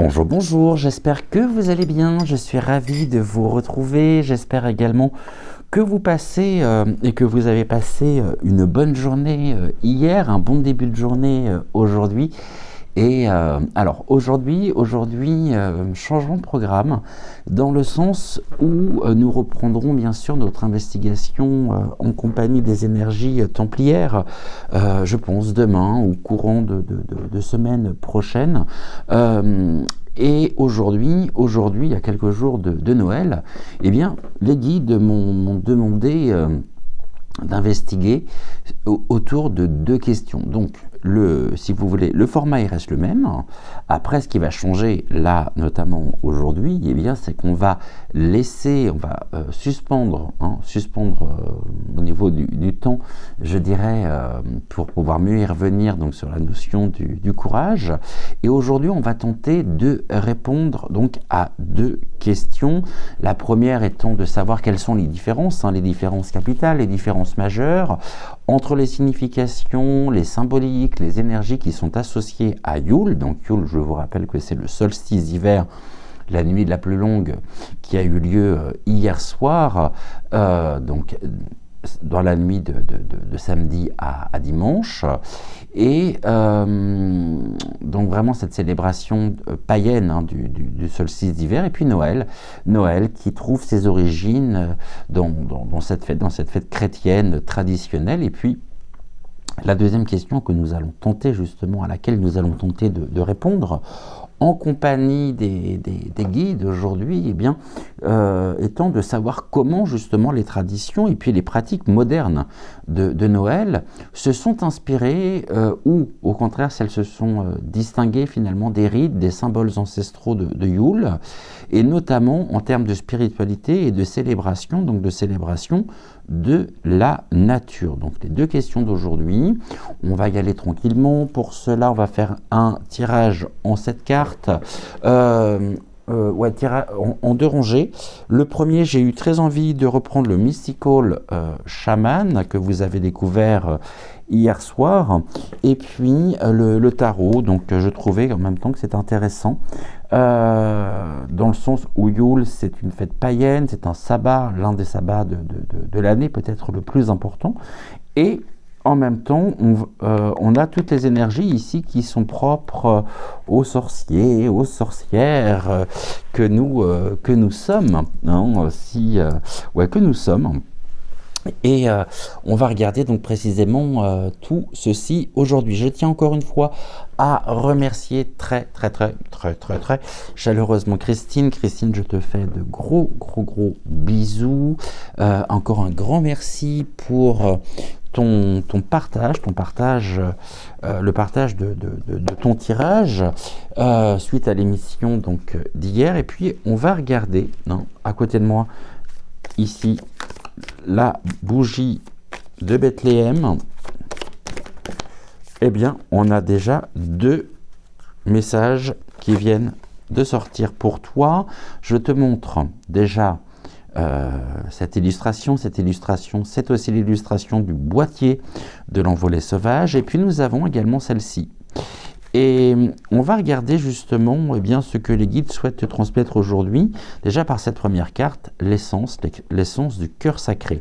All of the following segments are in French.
Bonjour, bonjour, j'espère que vous allez bien, je suis ravi de vous retrouver, j'espère également que vous passez et que vous avez passé une bonne journée hier, un bon début de journée aujourd'hui. Et alors aujourd'hui, changeons de programme dans le sens où nous reprendrons bien sûr notre investigation en compagnie des énergies templières, je pense demain ou courant de semaine prochaine. Et aujourd'hui, il y a quelques jours de Noël, eh bien, les guides m'ont demandé d'investiguer autour de deux questions. Donc, si vous voulez, le format il reste le même. Après, ce qui va changer là, notamment aujourd'hui, eh bien, c'est qu'on va suspendre au niveau du temps, je dirais, pour pouvoir mieux y revenir donc sur la notion du courage. Et aujourd'hui, on va tenter de répondre donc à deux questions. La première étant de savoir quelles sont les différences capitales, les différences majeures entre les significations, les symboliques, les énergies qui sont associées à Yule. Donc Yule, je vous rappelle que c'est le solstice d'hiver, la nuit la plus longue qui a eu lieu hier soir, donc dans la nuit de samedi à dimanche. Et donc vraiment cette célébration païenne du solstice d'hiver. Et puis Noël qui trouve ses origines dans cette fête chrétienne traditionnelle. Et puis la deuxième question à laquelle nous allons tenter de répondre en compagnie des guides aujourd'hui, eh bien, étant de savoir comment justement les traditions et puis les pratiques modernes de Noël se sont inspirées ou au contraire si elles se sont distinguées finalement des rites, des symboles ancestraux de Yule, et notamment en termes de spiritualité et de célébration, de la nature. Donc les deux questions d'aujourd'hui, on va y aller tranquillement. Pour cela, on va faire un tirage en 7 cartes, en 2 rangées. Le premier, j'ai eu très envie de reprendre le Mystical Shaman que vous avez découvert hier soir, et puis le tarot. Donc je trouvais en même temps que c'est intéressant, dans le sens où Yule c'est une fête païenne, c'est un sabbat, l'un des sabbats de l'année, peut-être le plus important, et en même temps on a toutes les énergies ici qui sont propres aux sorciers, aux sorcières que nous sommes, que nous sommes. Et on va regarder donc précisément tout ceci aujourd'hui. Je tiens encore une fois à remercier très chaleureusement Christine. Christine, je te fais de gros bisous. Encore un grand merci pour ton partage, le partage de ton tirage suite à l'émission donc d'hier. Et puis on va regarder à côté de moi ici la bougie de Bethléem. Eh bien, on a déjà 2 messages qui viennent de sortir pour toi. Je te montre déjà cette illustration. C'est aussi l'illustration du boîtier de l'envolée sauvage. Et puis, nous avons également celle-ci. Et on va regarder justement ce que les guides souhaitent te transmettre aujourd'hui. Déjà par cette première carte, l'essence du cœur sacré.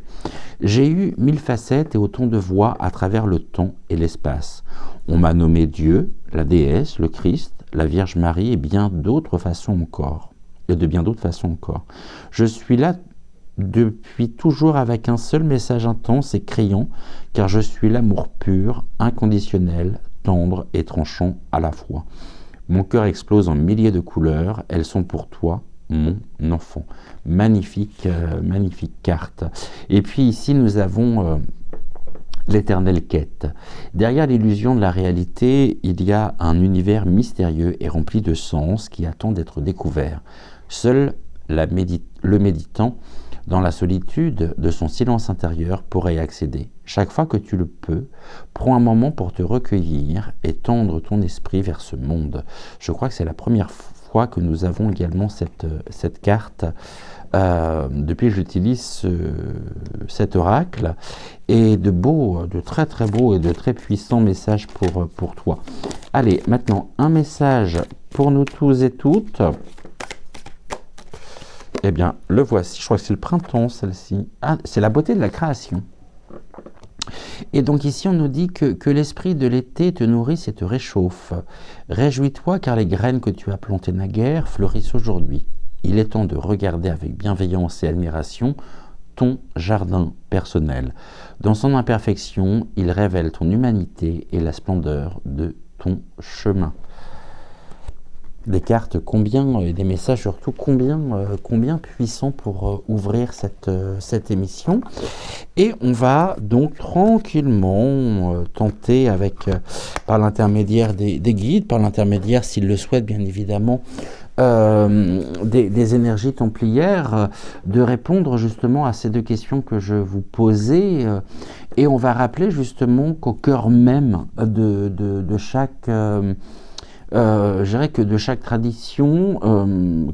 J'ai eu 1000 facettes et autant de voix à travers le temps et l'espace. On m'a nommé Dieu, la déesse, le Christ, la Vierge Marie et de bien d'autres façons encore. Je suis là depuis toujours avec un seul message intense et criant, car je suis l'amour pur, inconditionnel, tendre et tranchant à la fois. Mon cœur explose en milliers de couleurs, elles sont pour toi, mon enfant. Magnifique carte. Et puis ici, nous avons l'éternelle quête. Derrière l'illusion de la réalité, il y a un univers mystérieux et rempli de sens qui attend d'être découvert. Seul le méditant, dans la solitude de son silence intérieur, pourrait y accéder. Chaque fois que tu le peux, prends un moment pour te recueillir et tendre ton esprit vers ce monde. Je crois que c'est la première fois que nous avons également cette carte depuis que j'utilise cet oracle, et de très beaux et de très puissants messages pour toi. Allez, maintenant, un message pour nous tous et toutes. Eh bien, le voici. Je crois que c'est le printemps, celle-ci. Ah, c'est la beauté de la création. Et donc ici, on nous dit que l'esprit de l'été te nourrisse et te réchauffe. Réjouis-toi, car les graines que tu as plantées naguère fleurissent aujourd'hui. Il est temps de regarder avec bienveillance et admiration ton jardin personnel. Dans son imperfection, il révèle ton humanité et la splendeur de ton chemin. Des cartes combien, et des messages surtout combien puissants pour ouvrir cette émission. Et on va donc tranquillement tenter par l'intermédiaire des guides, par l'intermédiaire, s'ils le souhaitent bien évidemment, des énergies templières, de répondre justement à ces deux questions que je vous posais. Et on va rappeler justement qu'au cœur même de chaque... je dirais que de chaque tradition,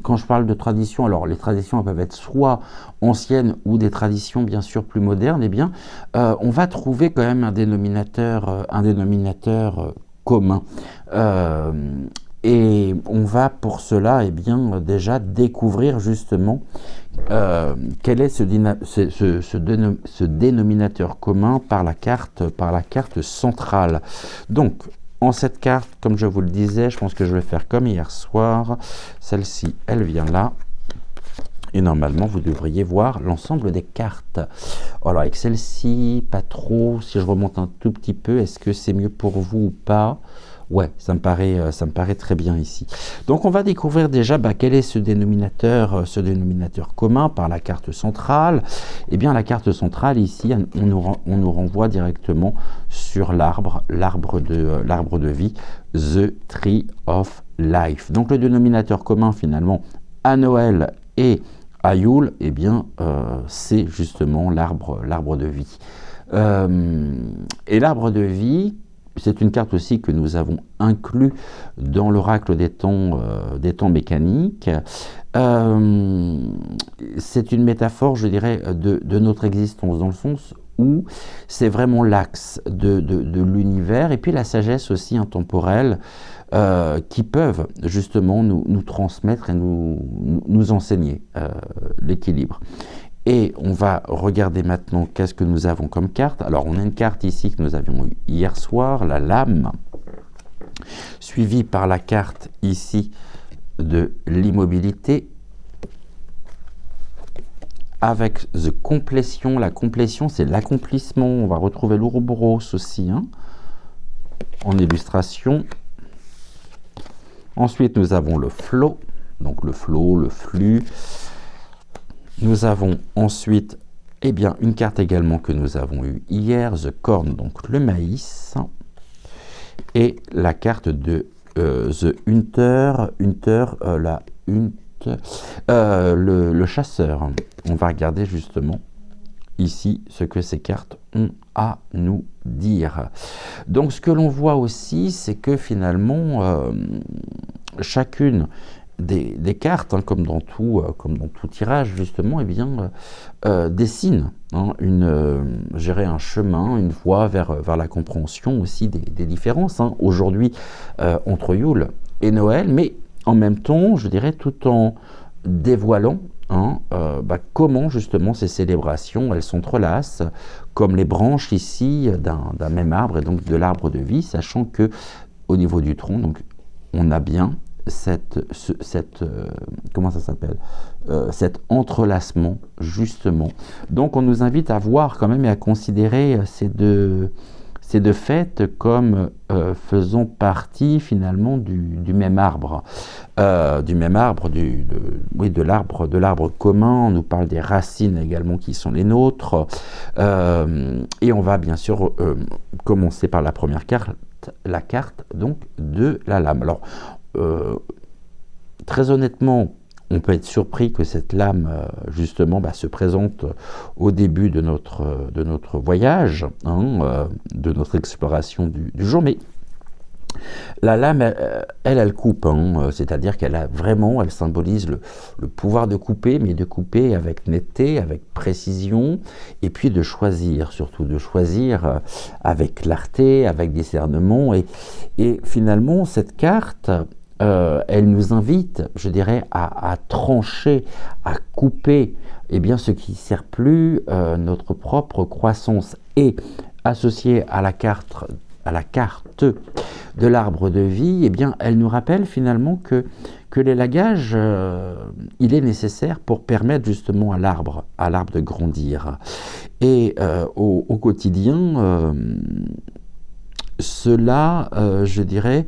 quand je parle de tradition, alors les traditions peuvent être soit anciennes ou des traditions bien sûr plus modernes, eh bien, on va trouver quand même un dénominateur commun. Et on va pour cela, eh bien, déjà découvrir justement quel est ce dénominateur commun par la carte centrale. Donc, en cette carte, comme je vous le disais, je pense que je vais faire comme hier soir. Celle-ci, elle vient là. Et normalement, vous devriez voir l'ensemble des cartes. Alors, avec celle-ci, pas trop. Si je remonte un tout petit peu, est-ce que c'est mieux pour vous ou pas ? Ouais, ça me paraît très bien ici. Donc, on va découvrir déjà quel est ce dénominateur commun par la carte centrale. Eh bien, la carte centrale, ici, on nous renvoie directement sur l'arbre de vie, The Tree of Life. Donc, le dénominateur commun, finalement, à Noël et à Yule, eh bien, c'est justement l'arbre de vie. Et l'arbre de vie, c'est une carte aussi que nous avons inclus dans l'oracle des temps mécaniques. C'est une métaphore, je dirais, de notre existence, dans le sens où c'est vraiment l'axe de l'univers, et puis la sagesse aussi intemporelle, qui peuvent justement nous transmettre et nous enseigner l'équilibre. Et on va regarder maintenant qu'est-ce que nous avons comme carte. Alors, on a une carte ici que nous avions eue hier soir, la lame, suivie par la carte ici de l'immobilité, avec the completion. La complétion, c'est l'accomplissement. On va retrouver l'ouroboros aussi, en illustration. Ensuite, nous avons le flow, donc le flow, le flux. Nous avons ensuite, eh bien, une carte également que nous avons eue hier, the corn, donc le maïs, et la carte de the hunter, le chasseur. On va regarder justement ici ce que ces cartes ont à nous dire. Donc, ce que l'on voit aussi, c'est que finalement, chacune des cartes, comme dans tout tirage justement, eh bien, dessine un chemin, une voie vers la compréhension aussi des différences aujourd'hui entre Yule et Noël, mais en même temps, je dirais, tout en dévoilant comment justement ces célébrations elles s'entrelacent, comme les branches ici d'un même arbre, et donc de l'arbre de vie, sachant que au niveau du tronc, donc on a bien cet entrelacement justement. Donc on nous invite à voir quand même et à considérer ces deux fêtes comme faisant partie finalement du même arbre, de l'arbre commun. On nous parle des racines également qui sont les nôtres, et on va bien sûr commencer par la première carte, la carte donc de la lame. Alors très honnêtement, on peut être surpris que cette lame, justement, se présente au début de notre voyage, de notre exploration du jour. Mais La lame, elle coupe, hein, c'est-à-dire qu'elle a vraiment, elle symbolise le pouvoir de couper, mais de couper avec netteté, avec précision, et puis de choisir, surtout de choisir avec clarté, avec discernement. Et finalement, cette carte, elle nous invite, je dirais, à trancher, à couper, eh bien, ce qui ne sert plus notre propre croissance. Et associé à la carte de l'arbre de vie, eh bien, elle nous rappelle finalement que l'élagage, il est nécessaire pour permettre justement à l'arbre de grandir. Et au quotidien, cela, je dirais,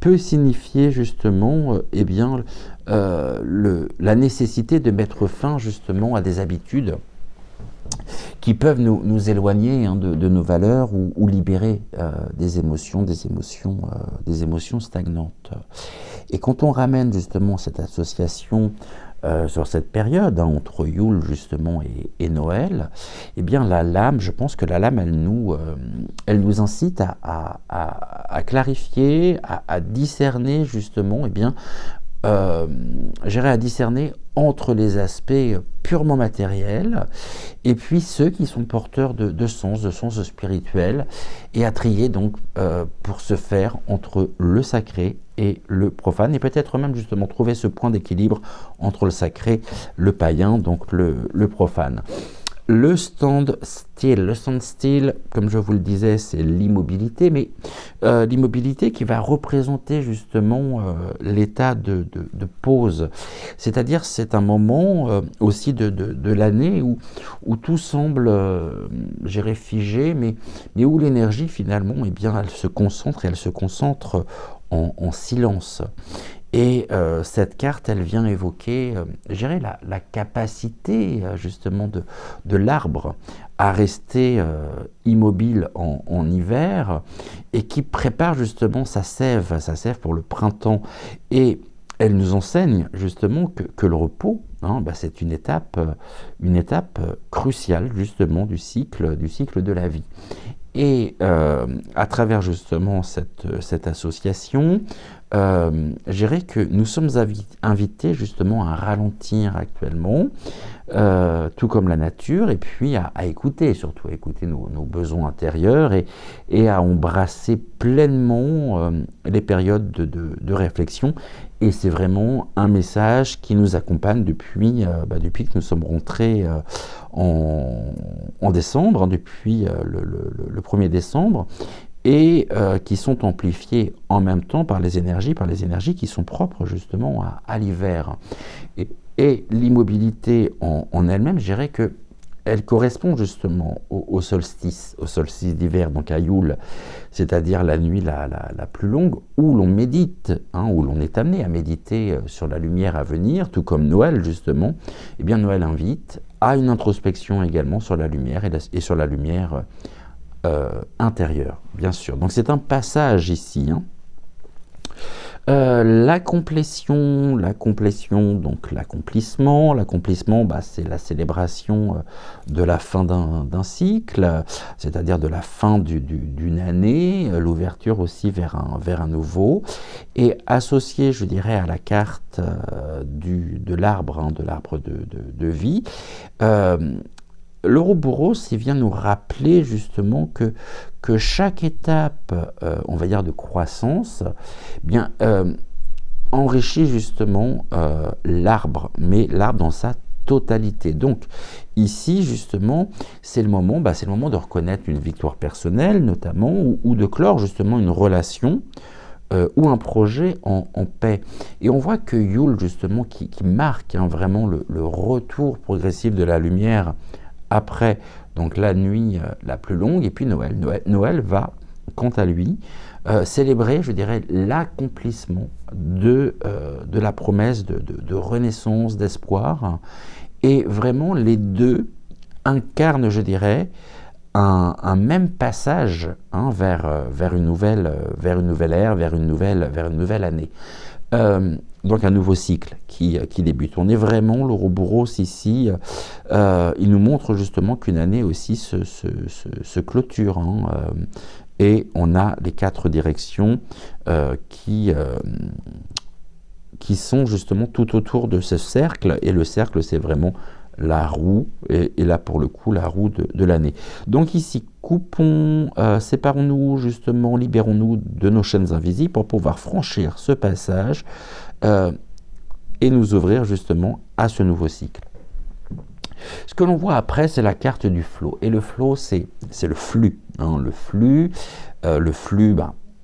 peut signifier justement eh bien, la nécessité de mettre fin justement à des habitudes qui peuvent nous éloigner hein, de nos valeurs ou libérer des émotions stagnantes. Et quand on ramène justement cette association sur cette période hein, entre Yule justement et Noël, eh bien la lame, je pense que la lame, elle nous incite à clarifier, à discerner justement, eh bien, j'irais à discerner entre les aspects purement matériels et puis ceux qui sont porteurs de sens spirituel, et à trier donc pour se faire entre le sacré et le profane, et peut-être même justement trouver ce point d'équilibre entre le sacré, le païen, donc le profane. Le standstill, comme je vous le disais, c'est l'immobilité, mais l'immobilité qui va représenter justement l'état de pause. C'est-à-dire, c'est un moment aussi de l'année où tout semble, j'irais, figé, mais où l'énergie finalement, eh bien, elle se concentre en silence. Et cette carte, elle vient évoquer, je dirais, la capacité justement de l'arbre à rester immobile en hiver, et qui prépare justement sa sève pour le printemps. Et elle nous enseigne justement que le repos, hein, c'est une étape cruciale justement du cycle de la vie. Et à travers justement cette association, je dirais que nous sommes invités justement à ralentir actuellement, tout comme la nature, et puis à écouter, surtout à écouter nos besoins intérieurs, et à embrasser pleinement les périodes de réflexion. Et c'est vraiment un message qui nous accompagne depuis que nous sommes rentrés en décembre, hein, depuis le 1er décembre, et qui sont amplifiés en même temps par les énergies qui sont propres justement à l'hiver. Et l'immobilité en elle-même, je dirais que elle correspond justement au solstice d'hiver, donc à Yule, c'est-à-dire la nuit la plus longue, où l'on médite, hein, où l'on est amené à méditer sur la lumière à venir, tout comme Noël justement. Eh bien, Noël invite à une introspection également sur la lumière et sur la lumière intérieure, bien sûr. Donc c'est un passage ici, hein. La complétion, donc l'accomplissement, c'est la célébration de la fin d'un cycle, c'est-à-dire de la fin d'une année, l'ouverture aussi vers un nouveau, et associé, je dirais, à la carte de l'arbre, hein, de l'arbre de vie. L'Ouroboros, il vient nous rappeler justement que chaque étape, on va dire, de croissance, bien, enrichit justement l'arbre, mais l'arbre dans sa totalité. Donc ici, justement, c'est le moment de reconnaître une victoire personnelle, notamment, ou de clore justement une relation ou un projet en paix. Et on voit que Yule, justement, qui marque hein, vraiment le retour progressif de la lumière après donc la nuit la plus longue, et puis Noël va, quant à lui, célébrer, je dirais, l'accomplissement de la promesse de renaissance, d'espoir. Et vraiment, les deux incarnent, je dirais, un même passage hein, vers une nouvelle ère, vers une nouvelle année. Donc un nouveau cycle qui débute. On est vraiment, l'Ouroboros ici, il nous montre justement qu'une année aussi se clôture, hein, et on a les 4 directions qui sont justement tout autour de ce cercle, et le cercle c'est vraiment la roue, et là pour le coup la roue de l'année. Donc ici, coupons, séparons-nous justement, libérons-nous de nos chaînes invisibles pour pouvoir franchir ce passage et nous ouvrir justement à ce nouveau cycle. Ce que l'on voit après, c'est la carte du flot, et le flot c'est le flux, hein, le flux,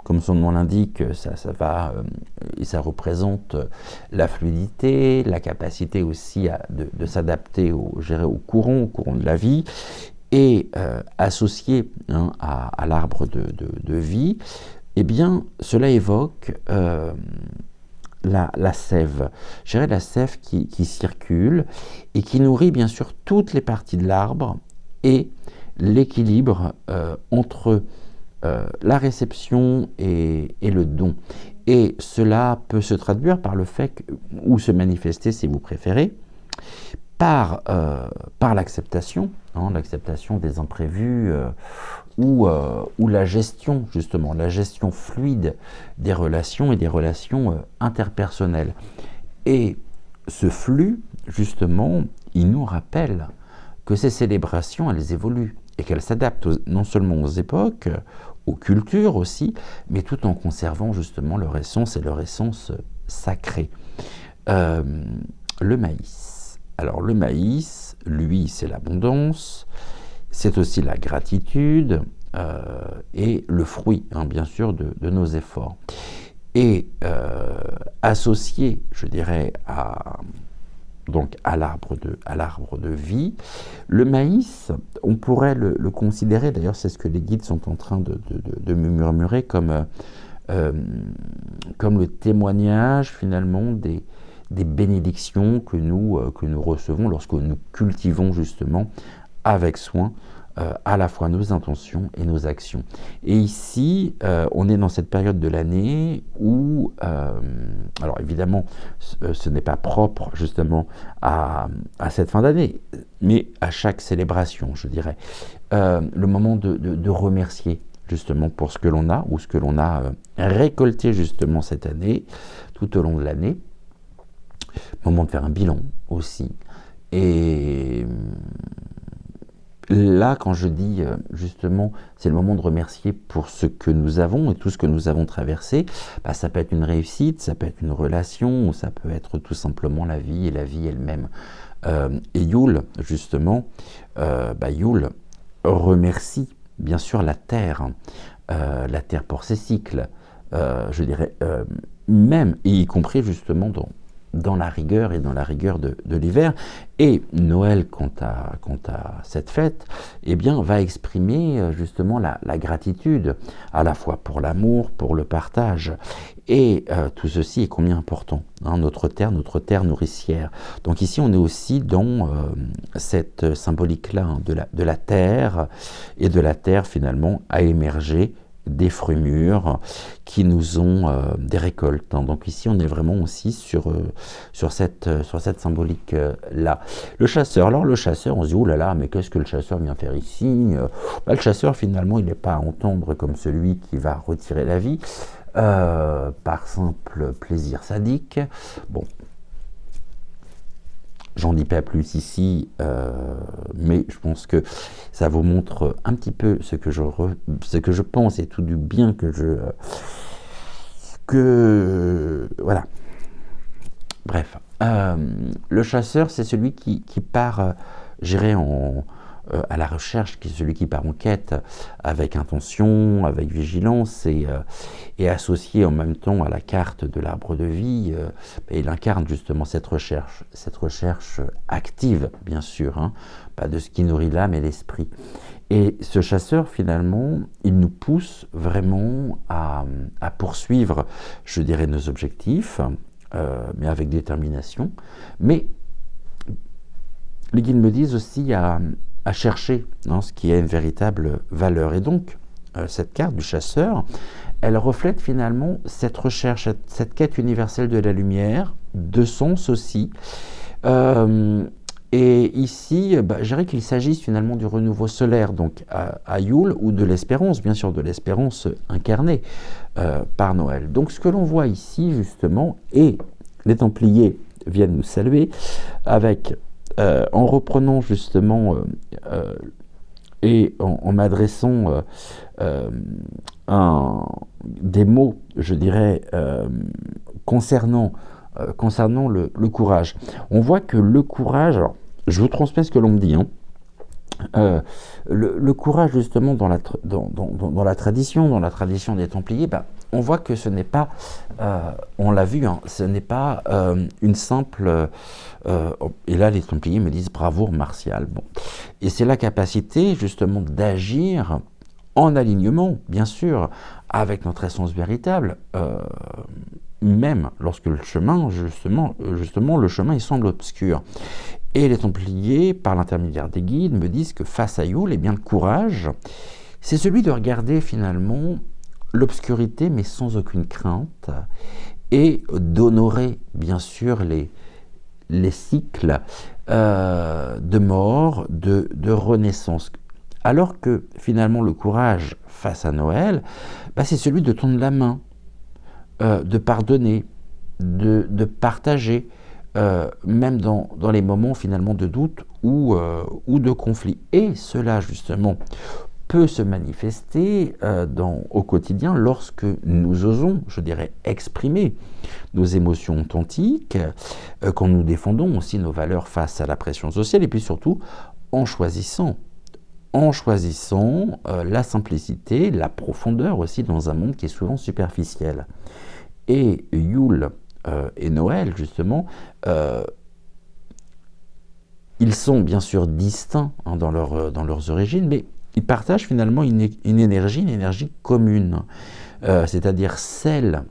comme son nom l'indique, ça représente la fluidité, la capacité aussi de s'adapter au courant de la vie, et associé à l'arbre de vie, eh bien, cela évoque la sève. Je dirais la sève qui circule et qui nourrit bien sûr toutes les parties de l'arbre, et l'équilibre entre la réception et le don. Et cela peut se traduire par le fait ou se manifester, si vous préférez, par l'acceptation, l'acceptation des imprévus, ou la gestion, justement, la gestion fluide des relations et des relations interpersonnelles. Et ce flux, justement, il nous rappelle que ces célébrations, elles évoluent et qu'elles s'adaptent non seulement aux époques, aux cultures aussi, mais tout en conservant justement leur essence et leur essence sacrée. Le maïs. Alors le maïs, lui, c'est l'abondance, c'est aussi la gratitude et le fruit, bien sûr, de nos efforts. Et associé, je dirais, à l'arbre de vie, le maïs, on pourrait le considérer, d'ailleurs c'est ce que les guides sont en train de me murmurer, comme le témoignage finalement des bénédictions que nous recevons lorsque nous cultivons justement avec soin à la fois nos intentions et nos actions. Et ici, on est dans cette période de l'année où, alors évidemment, ce n'est pas propre justement à cette fin d'année, mais à chaque célébration, je dirais, le moment de remercier justement pour ce que l'on a, ou ce que l'on a récolté justement cette année, tout au long de l'année, moment de faire un bilan aussi. Et là, quand je dis justement, c'est le moment de remercier pour ce que nous avons et tout ce que nous avons traversé, ça peut être une réussite, ça peut être une relation, ou ça peut être tout simplement la vie et la vie elle-même. Et Yule, justement, Yule remercie bien sûr la terre pour ses cycles, je dirais, même, et y compris justement dans la rigueur et dans la rigueur de l'hiver. Et Noël, quant à cette fête, eh bien, va exprimer justement la gratitude, à la fois pour l'amour, pour le partage. Et tout ceci est combien important, notre terre nourricière. Donc ici, on est aussi dans cette symbolique-là de la terre, et de la terre finalement à émerger des fruits mûrs qui nous ont des récoltes. Donc ici, on est vraiment aussi sur cette symbolique-là. Le chasseur, alors le chasseur, on se dit, oh là là, mais qu'est-ce que le chasseur vient faire ici? Le chasseur, finalement, il n'est pas à entendre comme celui qui va retirer la vie par simple plaisir sadique. Bon, j'en dis pas plus ici, mais je pense que ça vous montre un petit peu ce que je pense, et tout du bien voilà. Bref, le chasseur, c'est celui qui part, j'irais à la recherche, qui est celui qui part en quête avec intention, avec vigilance, et associé en même temps à la carte de l'arbre de vie, il incarne justement cette recherche active, bien sûr, pas de ce qui nourrit l'âme et l'esprit. Et ce chasseur, finalement, il nous pousse vraiment à poursuivre, je dirais, nos objectifs, mais avec détermination. Mais les guides me disent aussi à chercher ce qui a une véritable valeur. Et donc, cette carte du chasseur, elle reflète finalement cette recherche, cette quête universelle de la lumière, de sens aussi, Et ici, je dirais qu'il s'agisse finalement du renouveau solaire, donc à Yule, ou de l'espérance, bien sûr, de l'espérance incarnée par Noël. Donc ce que l'on voit ici, justement, et les Templiers viennent nous saluer, avec, en reprenant justement et en m'adressant des mots, je dirais, concernant le courage. On voit que le courage, alors, je vous transmets ce que l'on me dit, le courage justement dans la tradition des Templiers, on voit que ce n'est pas, on l'a vu, ce n'est pas une simple, et là les Templiers me disent bravoure martiale. Bon. Et c'est la capacité justement d'agir en alignement, bien sûr, avec notre essence véritable, même lorsque le chemin, justement, le chemin il semble obscur. Et les Templiers, par l'intermédiaire des guides, me disent que face à Yule, le courage, c'est celui de regarder finalement l'obscurité, mais sans aucune crainte, et d'honorer, bien sûr, les cycles de mort, de renaissance. Alors que, finalement, le courage face à Noël, c'est celui de tendre la main, de pardonner, de partager, même dans les moments finalement de doute ou de conflit. Et cela justement peut se manifester au quotidien lorsque nous osons, je dirais, exprimer nos émotions authentiques, quand nous défendons aussi nos valeurs face à la pression sociale, et puis surtout en choisissant la simplicité, la profondeur aussi dans un monde qui est souvent superficiel. Et Yule et Noël, justement, ils sont bien sûr distincts dans leurs origines, mais ils partagent finalement une énergie commune, c'est-à-dire celle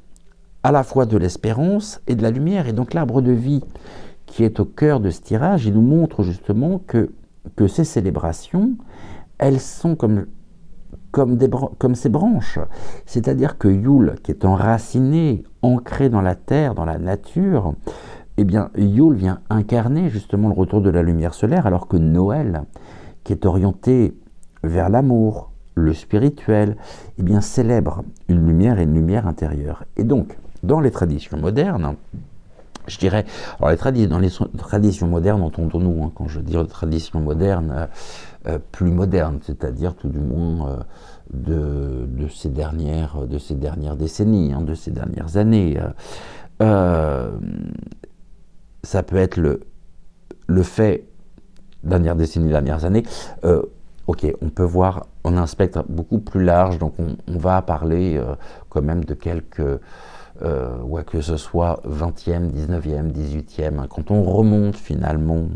à la fois de l'espérance et de la lumière. Et donc l'arbre de vie qui est au cœur de ce tirage, il nous montre justement que ces célébrations, elles sont comme ces branches. C'est-à-dire que Yule, qui est enraciné, ancré dans la terre, dans la nature, Yule vient incarner justement le retour de la lumière solaire, alors que Noël, qui est orienté vers l'amour, le spirituel, célèbre une lumière intérieure. Et donc, dans les traditions modernes, je dirais, alors dans les traditions modernes, entendons-nous, quand je dis traditions modernes, plus modernes, c'est-à-dire tout du moins de ces dernières décennies, de ces dernières années. Ça peut être le fait, dernière décennie, dernières années, ok, on peut voir, on a un spectre beaucoup plus large, donc on va parler quand même de quelques, que ce soit 20e, 19e, 18e, quand on remonte finalement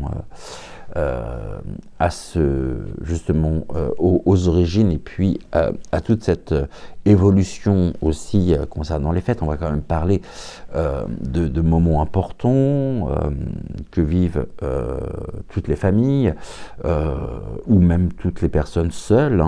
justement aux origines, et puis à toute cette évolution aussi concernant les fêtes. On va quand même parler de moments importants que vivent toutes les familles, ou même toutes les personnes seules,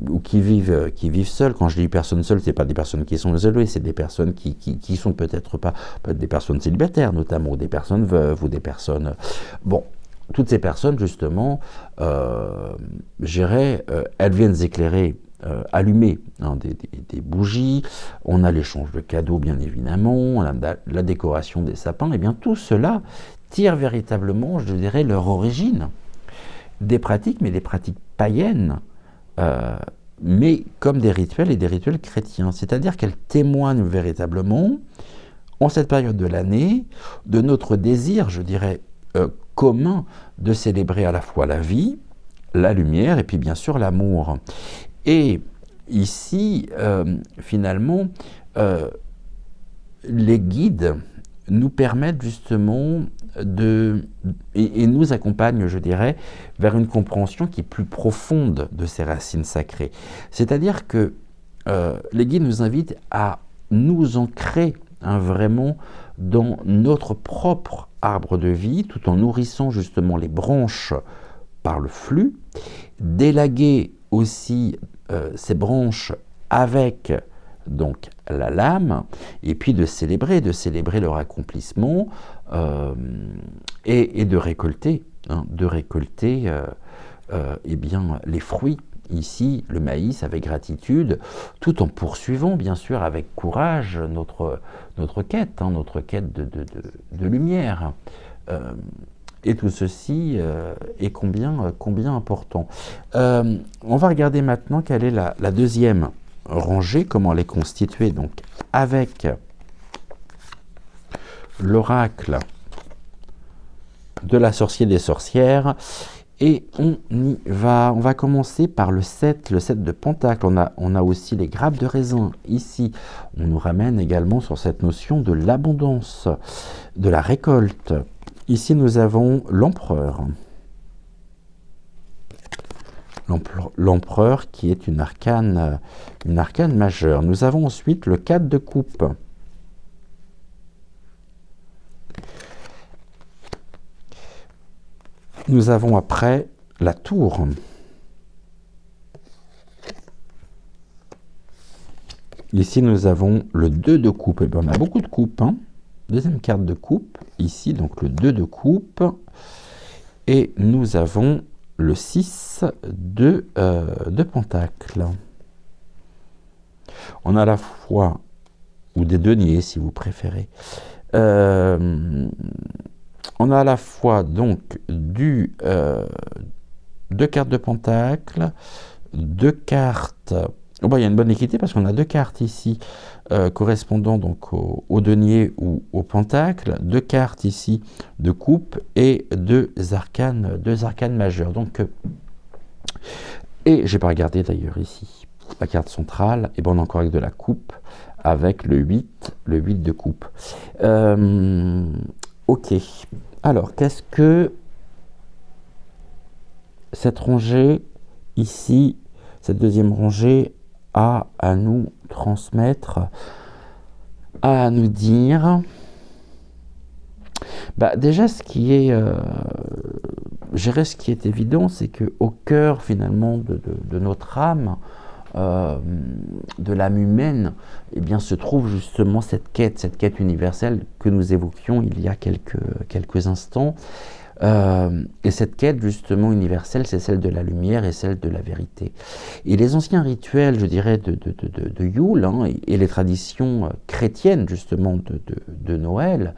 ou qui vivent seules. Quand je dis personnes seules, c'est pas des personnes qui sont isolées, c'est des personnes qui sont peut-être pas des personnes célibataires notamment, ou des personnes veuves, ou des personnes... Bon, toutes ces personnes, justement, elles viennent éclairer, allumer des bougies, on a l'échange de cadeaux, bien évidemment, on a la décoration des sapins, et bien tout cela tire véritablement, je dirais, leur origine des pratiques, mais des pratiques païennes, mais comme des rituels, et des rituels chrétiens. C'est-à-dire qu'elles témoignent véritablement, en cette période de l'année, de notre désir, je dirais, commun de célébrer à la fois la vie, la lumière, et puis bien sûr l'amour. Et ici, finalement, les guides nous permettent justement et nous accompagnent, je dirais, vers une compréhension qui est plus profonde de ces racines sacrées. C'est-à-dire que les guides nous invitent à nous ancrer vraiment dans notre propre arbre de vie, tout en nourrissant justement les branches par le flux, d'élaguer aussi ces branches avec donc la lame, et puis de célébrer leur accomplissement et de récolter, eh bien, les fruits. Ici, le maïs avec gratitude, tout en poursuivant bien sûr avec courage notre quête, notre quête de lumière. Et tout ceci est combien important. On va regarder maintenant quelle est la deuxième rangée, comment elle est constituée, donc avec l'oracle de la sorcière des sorcières. Et on va commencer par le 7 de Pentacle. On a aussi les grappes de raisin ici. On nous ramène également sur cette notion de l'abondance, de la récolte. Ici, nous avons l'empereur. L'empereur qui est une arcane majeure. Nous avons ensuite le 4 de coupe. Nous avons après la tour. Ici, nous avons le 2 de coupe. Et bien, on a beaucoup de coupes. Deuxième carte de coupe. Ici, donc le 2 de coupe. Et nous avons le 6 de pentacle. On a à la fois, ou des deniers si vous préférez, on a à la fois donc deux cartes de pentacle, deux cartes. Oh bah, il y a une bonne équité parce qu'on a deux cartes ici correspondant donc au denier ou au pentacle, deux cartes ici de coupe et deux arcanes majeures. Donc, et j'ai pas regardé d'ailleurs ici la carte centrale, et bon, on est encore avec de la coupe avec le 8 de coupe. Ok. Alors, qu'est-ce que cette rangée, ici, cette deuxième rangée, a à nous transmettre, a à nous dire? Bah, déjà, ce qui est évident, c'est qu'au cœur, finalement, de notre âme, de l'âme humaine, eh bien, se trouve justement cette quête universelle que nous évoquions il y a quelques instants. Et cette quête justement universelle, c'est celle de la lumière et celle de la vérité. Et les anciens rituels, je dirais, de Yule, et les traditions chrétiennes justement de Noël,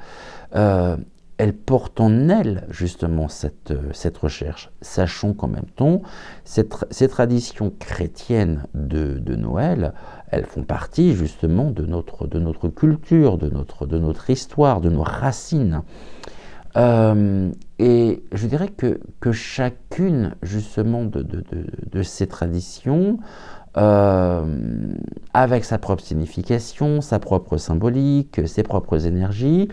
elles portent en elles justement cette recherche. Sachons qu'en même temps, ces traditions chrétiennes de Noël, elles font partie justement de notre culture, de notre histoire, de nos racines. Et je dirais que chacune justement de ces traditions, avec sa propre signification, sa propre symbolique, ses propres énergies,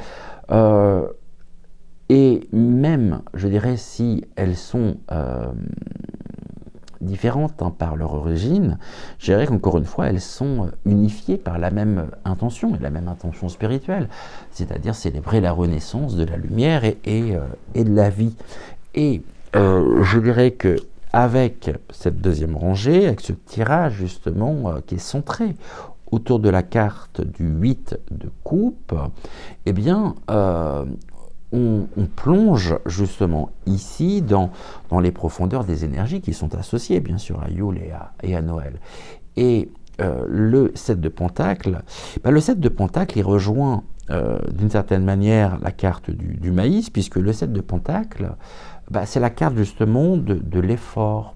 et même, je dirais, si elles sont différentes par leur origine, je dirais qu'encore une fois, elles sont unifiées par la même intention, et la même intention spirituelle, c'est-à-dire célébrer la renaissance de la lumière et de la vie. Et je dirais que avec cette deuxième rangée, avec ce tirage justement qui est centré autour de la carte du 8 de coupe, eh bien, on plonge justement ici dans les profondeurs des énergies qui sont associées bien sûr à Yule et à Noël. Et le 7 de Pentacle, le 7 de Pentacle il rejoint d'une certaine manière la carte du maïs, puisque le 7 de Pentacle, c'est la carte justement de l'effort,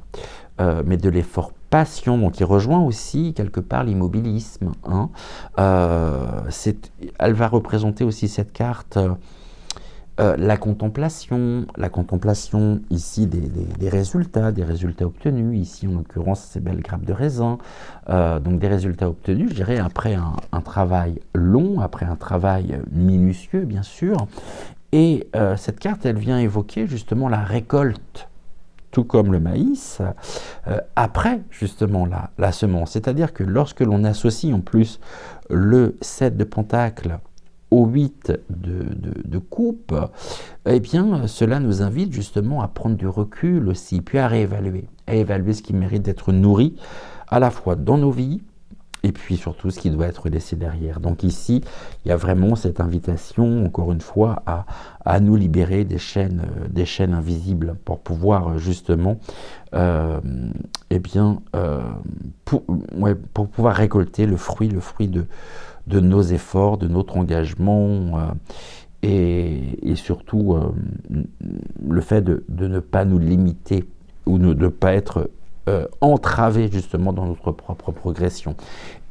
mais de l'effort passion, donc il rejoint aussi quelque part l'immobilisme. Elle va représenter aussi cette carte la contemplation ici des résultats obtenus, ici en l'occurrence ces belles grappes de raisin, donc des résultats obtenus, je dirais, après un travail long, après un travail minutieux bien sûr, et cette carte elle vient évoquer justement la récolte, tout comme le maïs, après justement la semence, c'est-à-dire que lorsque l'on associe en plus le 7 de Pentacle au 8 de coupe, eh bien, cela nous invite justement à prendre du recul aussi, puis à évaluer ce qui mérite d'être nourri, à la fois dans nos vies et puis surtout ce qui doit être laissé derrière. Donc ici, il y a vraiment cette invitation, encore une fois, à nous libérer des chaînes invisibles pour pouvoir justement, pour pouvoir récolter le fruit de nos efforts, de notre engagement, et surtout le fait de ne pas nous limiter ou de ne pas être entravé justement dans notre propre progression.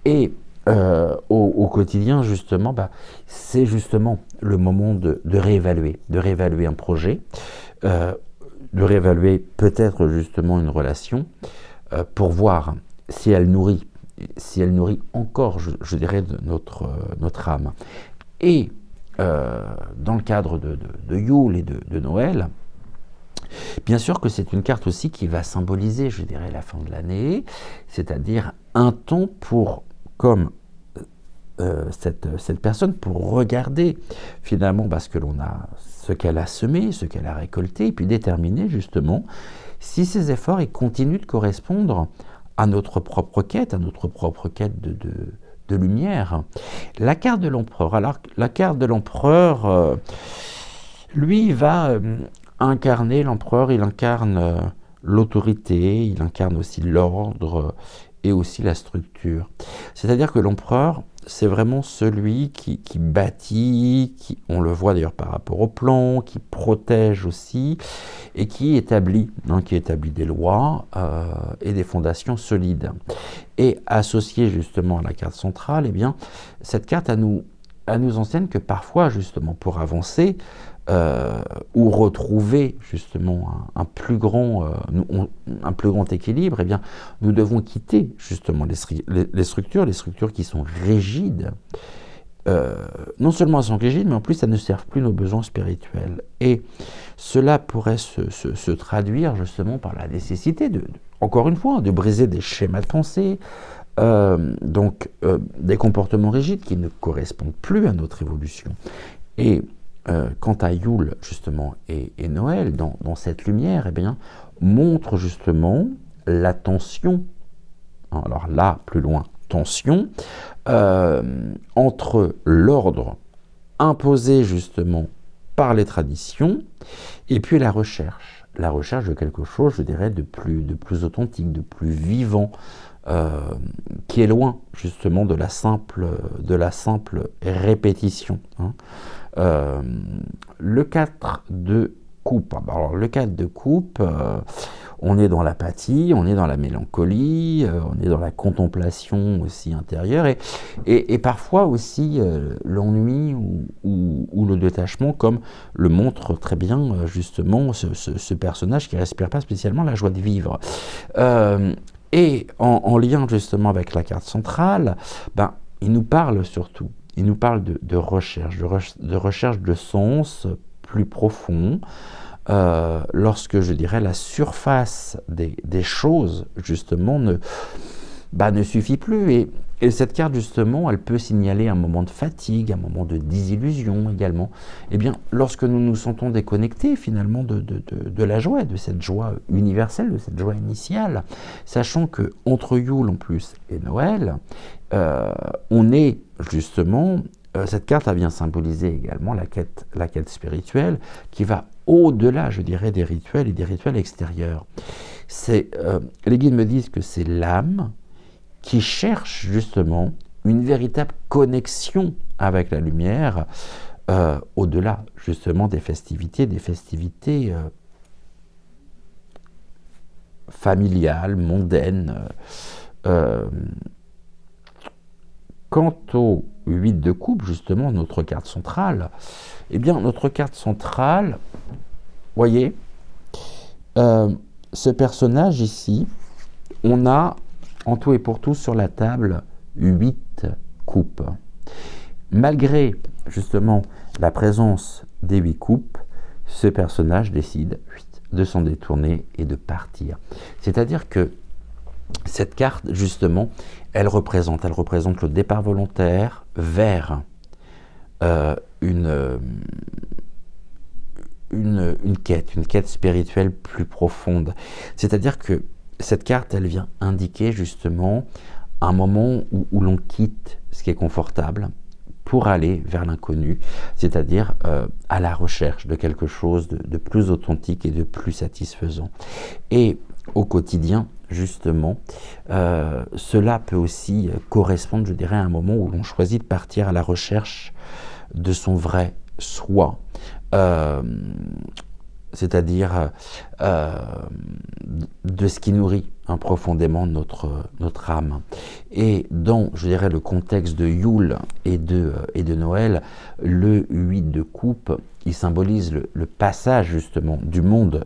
Et au quotidien, justement, c'est justement le moment de réévaluer un projet, de réévaluer peut-être justement une relation, pour voir si elle nourrit encore, je dirais, notre âme. Et dans le cadre de Yule et de Noël, bien sûr que c'est une carte aussi qui va symboliser, je dirais, la fin de l'année, c'est-à-dire un temps pour, comme cette personne, pour regarder finalement ce qu'elle a semé, ce qu'elle a récolté, et puis déterminer justement si ces efforts ils continuent de correspondre à notre propre quête, de lumière. La carte de l'empereur. Alors, la carte de l'empereur, lui, il va incarner, l'empereur, il incarne l'autorité, il incarne aussi l'ordre et aussi la structure. C'est-à-dire que l'empereur, c'est vraiment celui qui bâtit, on le voit d'ailleurs par rapport au plan, qui protège aussi, et qui établit des lois et des fondations solides. Et associé justement à la carte centrale, eh bien, cette carte elle nous enseigne que parfois, justement, pour avancer, ou retrouver justement un plus grand équilibre, eh bien, nous devons quitter justement les structures qui sont rigides. Non seulement elles sont rigides, mais en plus elles ne servent plus nos besoins spirituels. Et cela pourrait se traduire justement par la nécessité encore une fois, de briser des schémas de pensée, des comportements rigides qui ne correspondent plus à notre évolution. Et quant à Yule justement et Noël, dans cette lumière, eh bien, montre justement la tension, alors là, plus loin, tension, entre l'ordre imposé justement par les traditions et puis la recherche de quelque chose, je dirais, de plus authentique, de plus vivant, qui est loin justement de la simple répétition. Le 4 de coupe. Alors le 4 de coupe, on est dans l'apathie, on est dans la mélancolie, on est dans la contemplation aussi intérieure, et parfois aussi l'ennui ou le détachement, comme le montre très bien justement ce personnage qui ne respire pas spécialement la joie de vivre. Et en lien justement avec la carte centrale, il nous parle surtout, il nous parle de recherche de sens plus profond, lorsque, je dirais, la surface des choses, justement, ne suffit plus. Et cette carte, justement, elle peut signaler un moment de fatigue, un moment de désillusion également. Eh bien, lorsque nous nous sentons déconnectés, finalement, de la joie, de cette joie universelle, de cette joie initiale, sachant qu'entre Yule, en plus, et Noël, on est, justement... cette carte elle vient symboliser également la quête spirituelle qui va au-delà, je dirais, des rituels et des rituels extérieurs. Les guides me disent que c'est l'âme qui cherche justement une véritable connexion avec la lumière, au-delà justement des festivités familiales, mondaines. Quant au 8 de coupe, justement, notre carte centrale, eh bien, notre carte centrale, voyez, ce personnage ici, on a, en tout et pour tout, sur la table, 8 coupes. Malgré, justement, la présence des 8 coupes, ce personnage décide de s'en détourner et de partir. C'est-à-dire que cette carte, justement, elle représente le départ volontaire vers une quête spirituelle plus profonde. C'est-à-dire que cette carte, elle vient indiquer justement un moment où l'on quitte ce qui est confortable pour aller vers l'inconnu, c'est-à-dire à la recherche de quelque chose de plus authentique et de plus satisfaisant. Et au quotidien, justement, cela peut aussi correspondre, je dirais, à un moment où l'on choisit de partir à la recherche de son vrai soi, c'est-à-dire de ce qui nourrit profondément notre âme. Et dans, je dirais, le contexte de Yule et de Noël, le 8 de coupe, il symbolise le passage justement du monde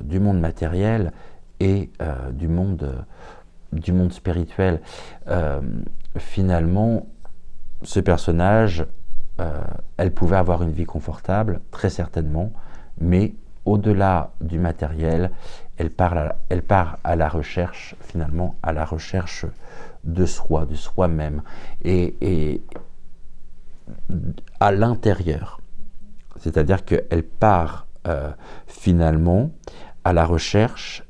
matériel et du monde spirituel. Finalement, ce personnage, elle pouvait avoir une vie confortable, très certainement, mais au-delà du matériel, elle part à la recherche, finalement, à la recherche de soi, de soi-même, et à l'intérieur. C'est-à-dire qu'elle part finalement à la recherche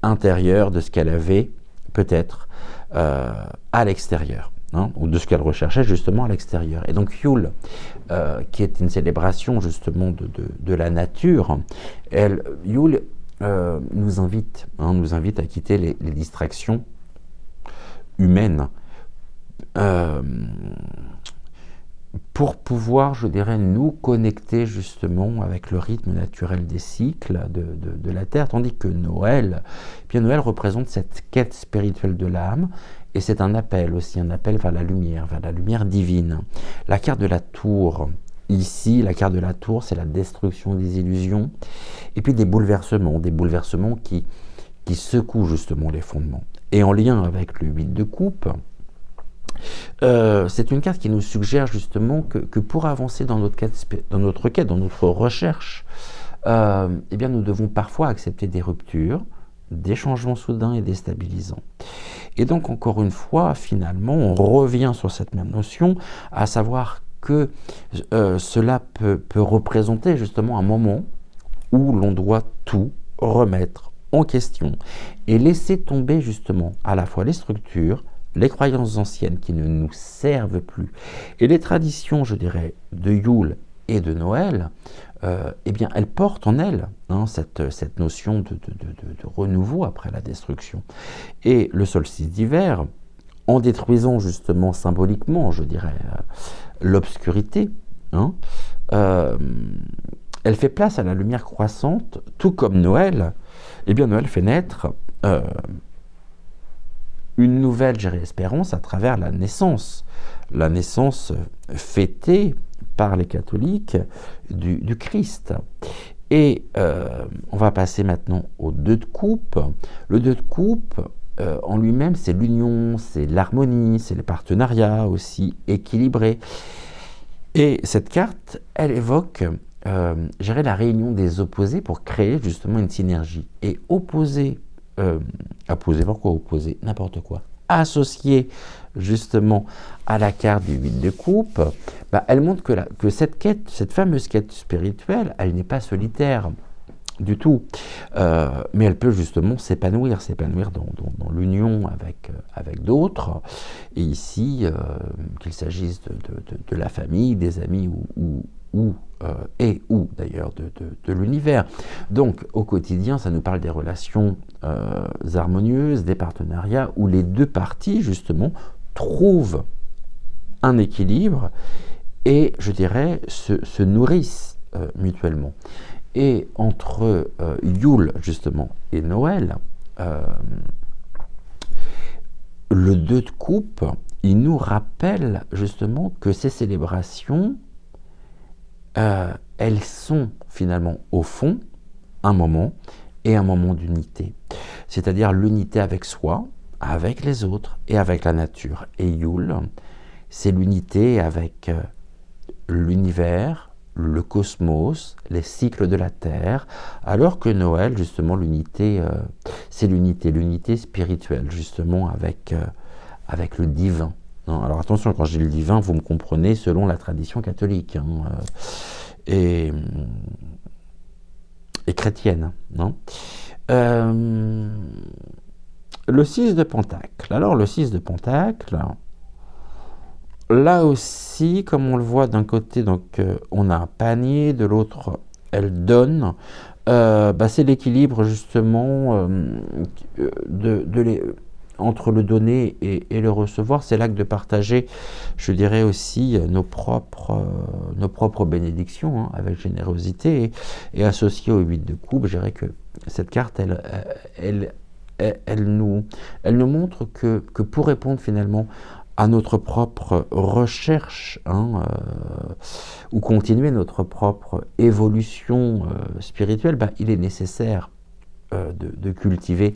intérieure de ce qu'elle avait peut-être à l'extérieur. Ou de ce qu'elle recherchait justement à l'extérieur. Et donc Yule, qui est une célébration justement de la nature, Yule nous invite à quitter les distractions humaines pour pouvoir, je dirais, nous connecter justement avec le rythme naturel des cycles de la Terre, tandis que Noël représente cette quête spirituelle de l'âme. Et c'est un appel aussi, un appel vers la lumière divine. La carte de la tour, ici, la carte de la tour, c'est la destruction des illusions, et puis des bouleversements qui secouent justement les fondements. Et en lien avec le 8 de coupe, c'est une carte qui nous suggère justement que pour avancer dans notre quête, dans notre recherche, eh bien nous devons parfois accepter des ruptures, des changements soudains et déstabilisants. Et donc, encore une fois, finalement, on revient sur cette même notion, à savoir que cela peut représenter justement un moment où l'on doit tout remettre en question et laisser tomber justement à la fois les structures, les croyances anciennes qui ne nous servent plus, et les traditions, je dirais, de Yule et de Noël, eh bien, elles portent en elles cette notion de renouveau après la destruction. Et le solstice d'hiver, en détruisant justement symboliquement, je dirais, l'obscurité, elle fait place à la lumière croissante, tout comme Noël. Eh bien, Noël fait naître une nouvelle, je dirais, espérance à travers la naissance fêtée par les catholiques du Christ. Et on va passer maintenant au 2 de coupe. Le 2 de coupe, en lui-même, c'est l'union, c'est l'harmonie, c'est le partenariat aussi équilibré. Et cette carte, elle évoque, je dirais, la réunion des opposés pour créer justement une synergie. Et opposer, pourquoi opposer? N'importe quoi. Associé justement à la carte du 8 de coupe, elle montre que cette quête, cette fameuse quête spirituelle, elle n'est pas solitaire du tout, mais elle peut justement s'épanouir dans l'union avec d'autres, et ici, qu'il s'agisse de la famille, des amis ou d'ailleurs de l'univers. Donc au quotidien, ça nous parle des relations harmonieuses, des partenariats où les deux parties justement trouvent un équilibre et, je dirais, se nourrissent mutuellement. Et entre Yule justement et Noël, le 2 de coupe, il nous rappelle justement que ces célébrations, elles sont finalement au fond un moment d'unité. C'est-à-dire l'unité avec soi, avec les autres et avec la nature. Et Yule, c'est l'unité avec l'univers, le cosmos, les cycles de la Terre, alors que Noël, justement, l'unité, c'est l'unité spirituelle, justement, avec le divin. Alors attention, quand je dis le divin, vous me comprenez selon la tradition catholique et chrétienne. le 6 de Pentacle. Alors, le 6 de Pentacle, là aussi, comme on le voit d'un côté, donc on a un panier, de l'autre, elle donne. C'est l'équilibre, justement, entre le donner et le recevoir. C'est l'acte de partager, je dirais aussi, nos propres bénédictions, hein, avec générosité. Et associée au 8 de coupe, je dirais que cette carte, elle nous montre que pour répondre finalement à notre propre recherche, hein, ou continuer notre propre évolution spirituelle, il est nécessaire de cultiver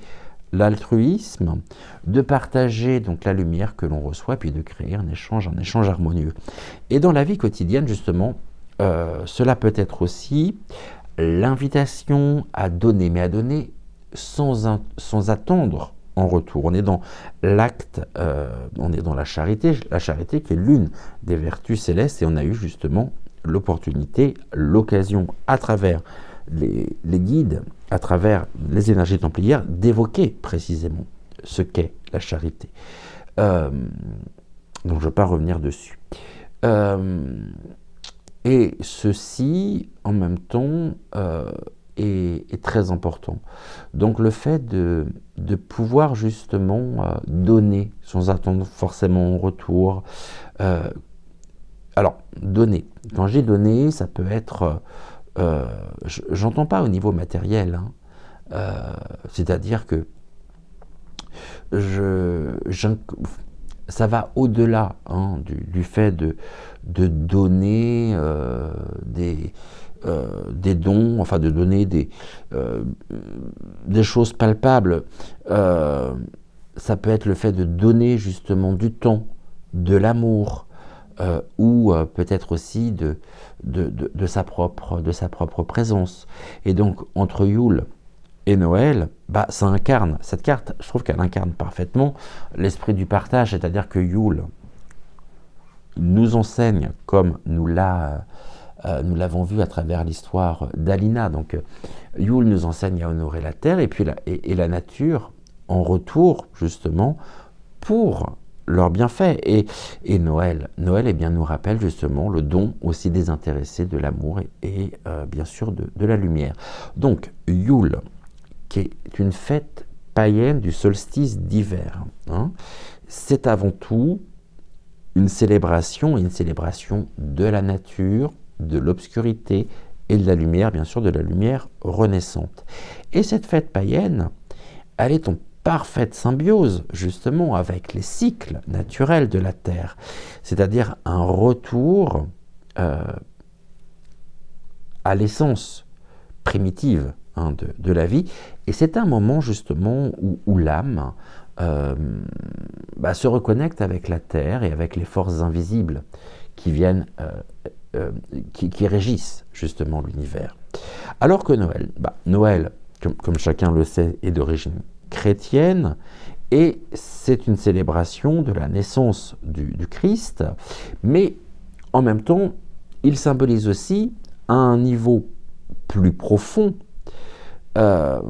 l'altruisme, de partager donc la lumière que l'on reçoit, puis de créer un échange harmonieux. Et dans la vie quotidienne, justement, cela peut être aussi l'invitation à donner, mais à donner sans attendre en retour. On est dans l'acte, on est dans la charité qui est l'une des vertus célestes, et on a eu justement l'opportunité, l'occasion, à travers les guides, à travers les énergies templières, d'évoquer précisément ce qu'est la charité. Donc je ne vais pas revenir dessus. Et ceci, en même temps, est très important. Donc le fait de pouvoir justement donner sans attendre forcément en retour. Alors, donner. Quand j'ai donné, ça peut être... j'entends pas au niveau matériel, hein, c'est-à-dire que ça va au-delà, hein, du fait de donner des dons, enfin de donner des choses palpables. Ça peut être le fait de donner justement du temps, de l'amour, ou peut-être aussi de sa propre présence. Et donc entre Yule et Noël, ça incarne, cette carte, je trouve qu'elle incarne parfaitement l'esprit du partage, c'est-à-dire que Yule nous enseigne, comme nous l'avons vu à travers l'histoire d'Alina. Donc Yule nous enseigne à honorer la terre et puis la nature en retour, justement, pour leurs bienfaits. Et Noël, bien, nous rappelle justement le don aussi désintéressé de l'amour et bien sûr de la lumière. Donc Yule, qui est une fête païenne du solstice d'hiver, hein, c'est avant tout une célébration de la nature, de l'obscurité et de la lumière, bien sûr de la lumière renaissante. Et cette fête païenne, elle est en parfaite symbiose justement avec les cycles naturels de la Terre, c'est-à-dire un retour à l'essence primitive, hein, de la vie. Et c'est un moment justement où l'âme se reconnecte avec la Terre et avec les forces invisibles qui viennent, qui régissent justement l'univers. Alors que Noël, comme chacun le sait, est d'origine chrétienne, et c'est une célébration de la naissance du Christ, mais en même temps, il symbolise aussi, à un niveau plus profond, la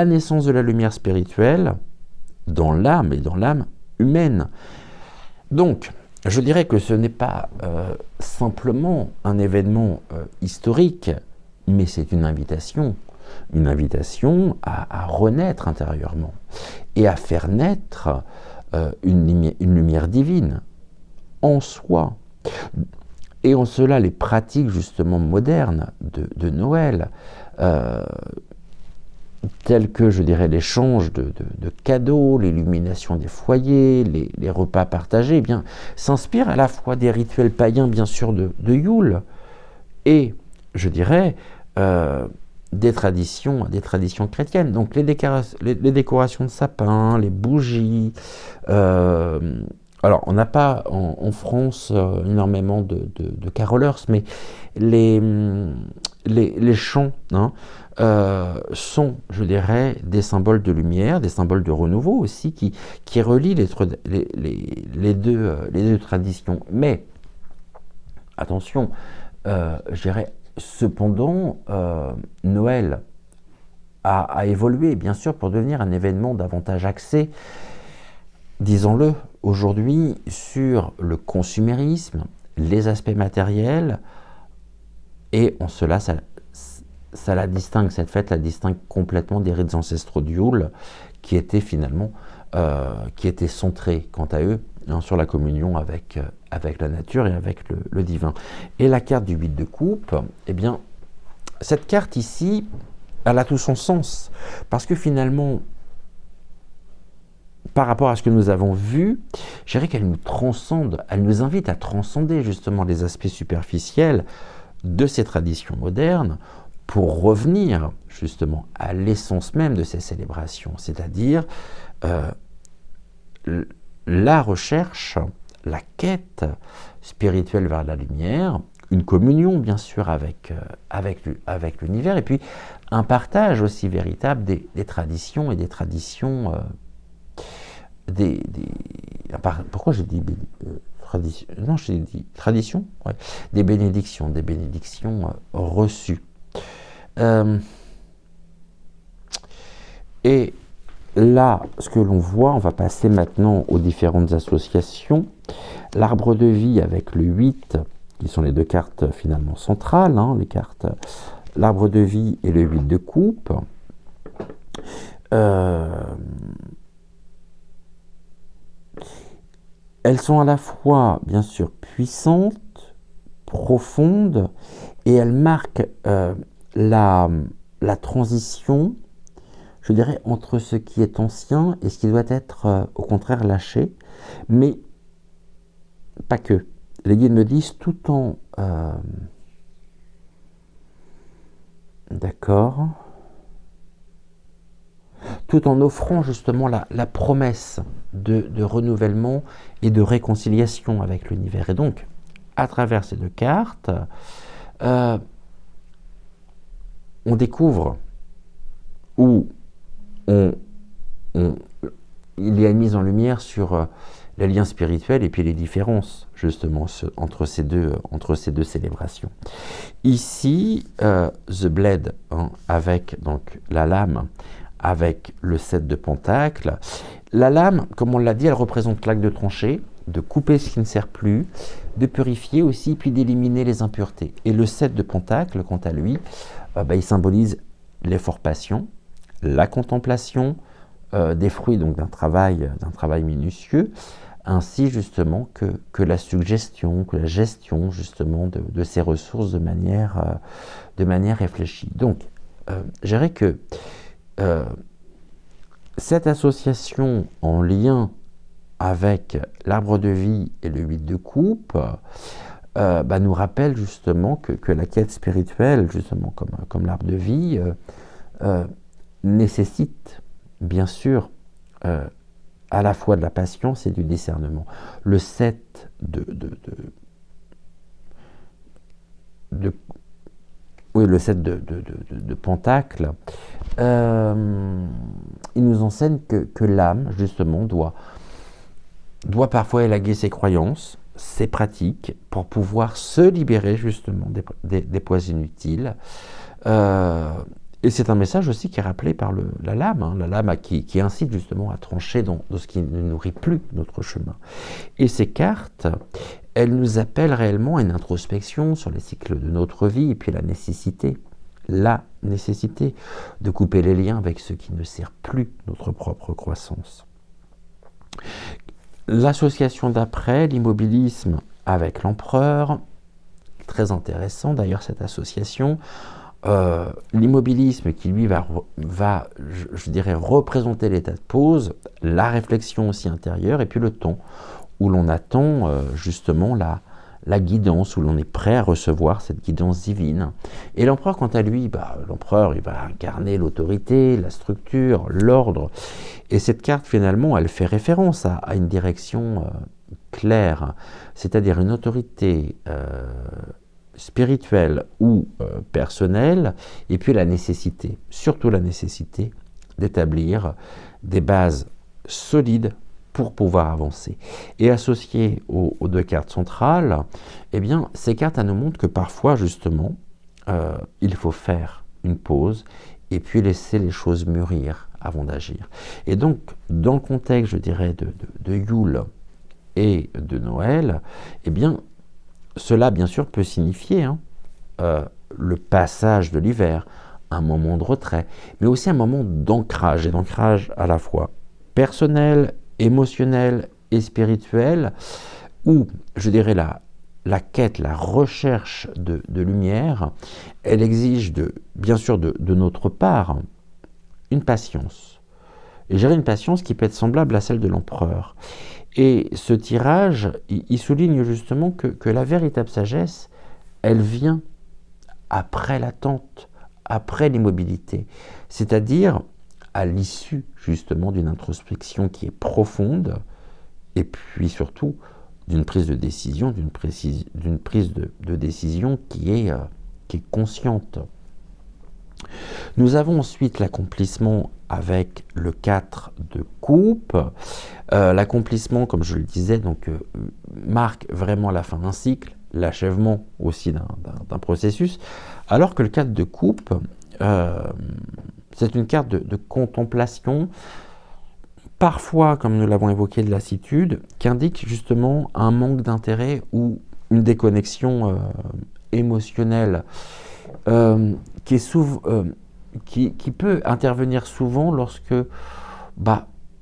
naissance de la lumière spirituelle dans l'âme et dans l'âme humaine. Donc, je dirais que ce n'est pas simplement un événement historique, mais c'est une invitation à renaître intérieurement et à faire naître une lumière divine en soi. Et en cela, les pratiques justement modernes de Noël, telles que, je dirais, l'échange de cadeaux, l'illumination des foyers, les repas partagés, eh bien, s'inspirent à la fois des rituels païens, bien sûr, de Yule, et, je dirais, des traditions chrétiennes. Donc les décorations de sapin, les bougies. Alors on n'a pas en France énormément de carolers, mais les chants, hein, sont, je dirais, des symboles de lumière, des symboles de renouveau aussi, qui relient les deux traditions. Mais attention, je dirais, cependant, Noël a évolué, bien sûr, pour devenir un événement davantage axé, disons-le, aujourd'hui, sur le consumérisme, les aspects matériels, et en cela, ça la distingue, cette fête la distingue complètement des rites ancestraux du Yule, qui étaient finalement, qui étaient centrés, quant à eux, sur la communion avec la nature et avec le divin. Et la carte du 8 de coupe, eh bien, cette carte ici, elle a tout son sens, parce que finalement, par rapport à ce que nous avons vu, je dirais qu'elle nous transcende, elle nous invite à transcender justement les aspects superficiels de ces traditions modernes pour revenir justement à l'essence même de ces célébrations, c'est-à-dire la recherche, la quête spirituelle vers la lumière, une communion bien sûr avec l'univers, et puis un partage aussi véritable des traditions et des traditions, pourquoi j'ai dit non, j'ai dit tradition, ouais, des bénédictions reçues. Et là, ce que l'on voit, on va passer maintenant aux différentes associations. L'arbre de vie avec le 8, qui sont les deux cartes finalement centrales, hein, les cartes, l'arbre de vie et le 8 de coupe. Elles sont à la fois, bien sûr, puissantes, profondes, et elles marquent la transition, je dirais, entre ce qui est ancien et ce qui doit être, au contraire, lâché, mais pas que. Les guides me disent tout en... d'accord. Tout en offrant justement la promesse de renouvellement et de réconciliation avec l'univers. Et donc, à travers ces deux cartes, on découvre où il y a une mise en lumière sur les liens spirituels et puis les différences justement entre ces deux célébrations. Ici, The Blade, hein, avec donc la lame, avec le 7 de Pentacle. La lame, comme on l'a dit, elle représente l'acte de trancher, de couper ce qui ne sert plus, de purifier aussi, puis d'éliminer les impuretés. Et le 7 de Pentacle, quant à lui, il symbolise l'effort patient, la contemplation des fruits donc d'un travail minutieux, ainsi justement que la suggestion, que la gestion justement de ces ressources de manière réfléchie. Donc, je dirais que cette association en lien avec l'arbre de vie et le 8 de coupe nous rappelle justement que la quête spirituelle, justement comme l'arbre de vie, nécessite bien sûr à la fois de la patience et du discernement. Le 7 le 7 de Pentacle, il nous enseigne que l'âme, justement, doit parfois élaguer ses croyances, ses pratiques, pour pouvoir se libérer, justement, des poids inutiles. Et c'est un message aussi qui est rappelé par la lame, hein, la lame qui incite justement à trancher dans ce qui ne nourrit plus notre chemin. Et ces cartes, elles nous appellent réellement à une introspection sur les cycles de notre vie et puis la nécessité de couper les liens avec ce qui ne sert plus notre propre croissance. L'association d'après, l'immobilisme avec l'empereur, très intéressant d'ailleurs cette association. L'immobilisme qui lui va je dirais représenter l'état de pause, la réflexion aussi intérieure et puis le temps où l'on attend justement la guidance, où l'on est prêt à recevoir cette guidance divine. Et l'empereur, quant à lui, l'empereur, il va incarner l'autorité, la structure, l'ordre. Et cette carte, finalement, elle fait référence à une direction claire, c'est-à-dire une autorité spirituelle ou personnelle, et puis la nécessité, surtout la nécessité d'établir des bases solides pour pouvoir avancer. Et associé aux deux cartes centrales, eh bien, ces cartes, elles nous montrent que parfois, justement, il faut faire une pause et puis laisser les choses mûrir avant d'agir. Et donc, dans le contexte, je dirais, de Yule et de Noël, eh bien, cela, bien sûr, peut signifier le passage de l'hiver, un moment de retrait, mais aussi un moment d'ancrage, et d'ancrage à la fois personnel, émotionnel et spirituel, où, je dirais, la quête, la recherche de lumière, elle exige, bien sûr, de notre part, une patience. Et j'ai une patience qui peut être semblable à celle de l'empereur. Et ce tirage, il souligne justement que la véritable sagesse, elle vient après l'attente, après l'immobilité. C'est-à-dire à l'issue justement d'une introspection qui est profonde, et puis surtout d'une prise de décision, d'une prise de décision qui est consciente. Nous avons ensuite l'accomplissement avec le 4 de coupe. L'accomplissement, comme je le disais, donc, marque vraiment la fin d'un cycle, l'achèvement aussi d'un processus, alors que le 4 de coupe, c'est une carte de contemplation, parfois, comme nous l'avons évoqué, de lassitude, qui indique justement un manque d'intérêt ou une déconnexion émotionnelle qui peut intervenir souvent lorsque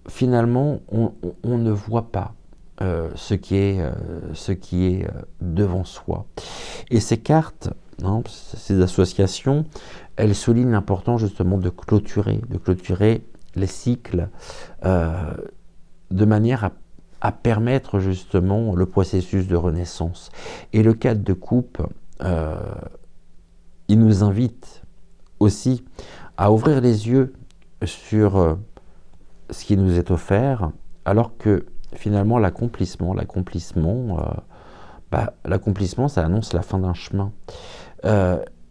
finalement on ne voit pas ce qui est devant soi. Et ces cartes, ces associations, elles soulignent l'importance justement de clôturer les cycles de manière à permettre justement le processus de renaissance. Et le 4 de coupe, il nous invite aussi à ouvrir les yeux sur ce qui nous est offert, alors que finalement l'accomplissement, ça annonce la fin d'un chemin.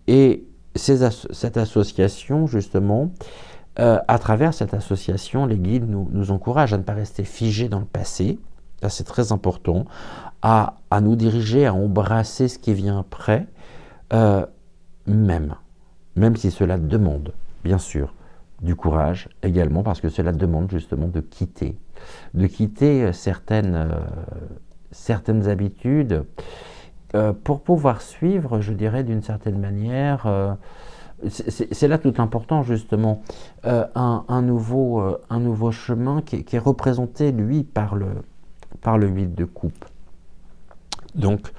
Et cette association, justement, à travers cette association, les guides nous encouragent à ne pas rester figés dans le passé, là c'est très important, à nous diriger, à embrasser ce qui vient après, même si cela demande, bien sûr, du courage également, parce que cela demande justement de quitter certaines habitudes pour pouvoir suivre, je dirais, d'une certaine manière, c'est là tout l'important justement, un nouveau chemin qui est représenté, lui, par le 8 de coupe. Donc,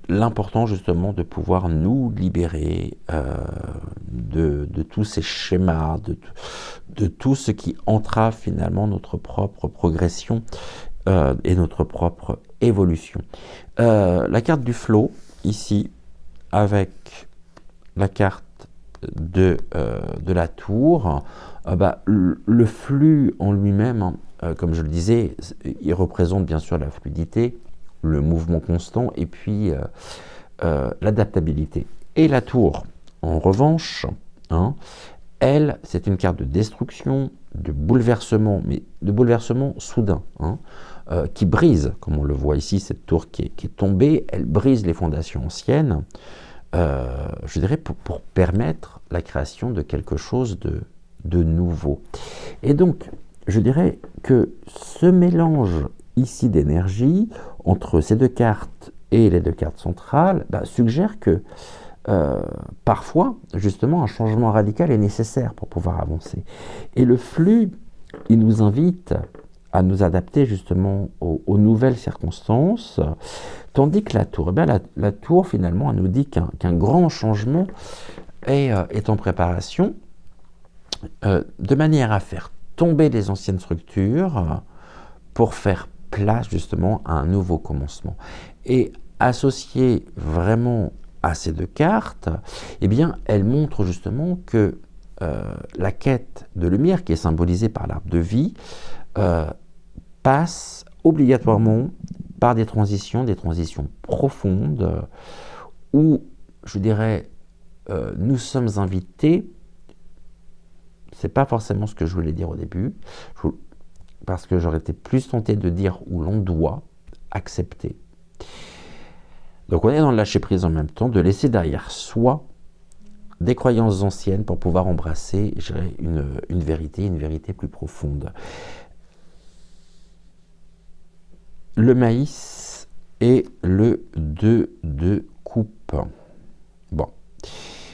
l'important justement de pouvoir nous libérer de tous ces schémas, de tout ce qui entrave finalement notre propre progression et notre propre évolution. La carte du flow, ici, avec la carte de la tour, le flux en lui-même, comme je le disais, il représente bien sûr la fluidité, le mouvement constant et puis l'adaptabilité. Et la tour, en revanche, elle, c'est une carte de destruction, de bouleversement, mais de bouleversement soudain, qui brise, comme on le voit ici, cette tour qui est tombée, elle brise les fondations anciennes, je dirais pour permettre la création de quelque chose de nouveau. Et donc, je dirais que ce mélange ici d'énergie entre ces deux cartes et les deux cartes centrales suggère que parfois, justement, un changement radical est nécessaire pour pouvoir avancer. Et le flux, il nous invite à nous adapter justement aux nouvelles circonstances, tandis que la tour, la tour finalement, elle nous dit qu'un grand changement est en préparation, de manière à faire tomber les anciennes structures pour faire place justement à un nouveau commencement. Et associé vraiment à ces deux cartes, eh bien, elle montre justement que la quête de lumière, qui est symbolisée par l'arbre de vie, passe obligatoirement par des transitions profondes, où, je dirais, nous sommes invités, c'est pas forcément ce que je voulais dire au début, parce que j'aurais été plus tenté de dire où l'on doit accepter. Donc on est dans le lâcher prise en même temps, de laisser derrière soi des croyances anciennes pour pouvoir embrasser, je dirais, une vérité plus profonde. Le maïs et le 2 de coupe. Bon.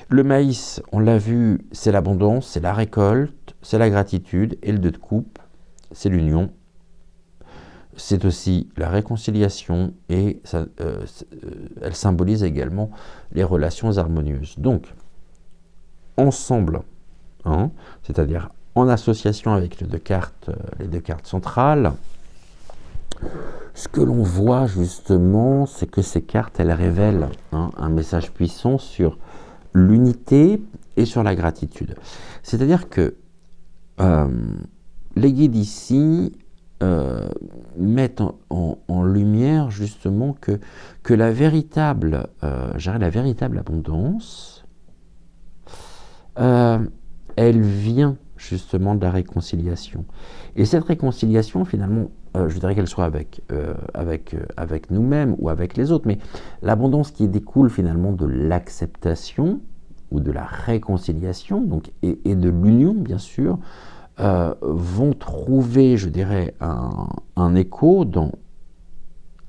Le maïs, on l'a vu, c'est l'abondance, c'est la récolte, c'est la gratitude. Et le 2 de coupe, c'est l'union. C'est aussi la réconciliation et ça, elle symbolise également les relations harmonieuses. Donc, ensemble, hein, c'est-à-dire en association avec les deux cartes centrales, ce que l'on voit justement, c'est que ces cartes, elles révèlent un message puissant sur l'unité et sur la gratitude. C'est-à-dire que les guides ici mettent en lumière justement que la véritable abondance, elle vient justement de la réconciliation. Et cette réconciliation, finalement, je dirais qu'elle soit avec nous-mêmes ou avec les autres, mais l'abondance qui découle finalement de l'acceptation ou de la réconciliation, donc, et de l'union, bien sûr, vont trouver, je dirais, un écho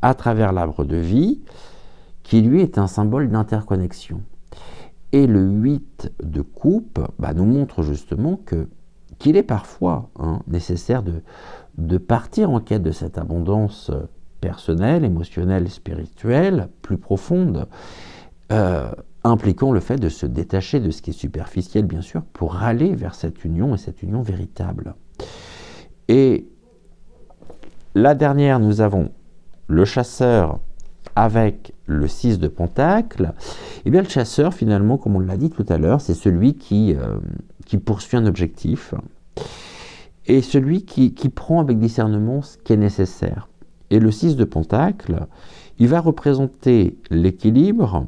à travers l'arbre de vie, qui lui est un symbole d'interconnexion. Et le 8 de coupe nous montre justement qu'il est parfois nécessaire de partir en quête de cette abondance personnelle, émotionnelle, spirituelle, plus profonde, impliquant le fait de se détacher de ce qui est superficiel, bien sûr, pour aller vers cette union et cette union véritable. Et la dernière, nous avons le chasseur avec le 6 de Pentacle. Et bien le chasseur, finalement, comme on l'a dit tout à l'heure, c'est celui qui poursuit un objectif et celui qui prend avec discernement ce qui est nécessaire. Et le 6 de Pentacle, il va représenter l'équilibre,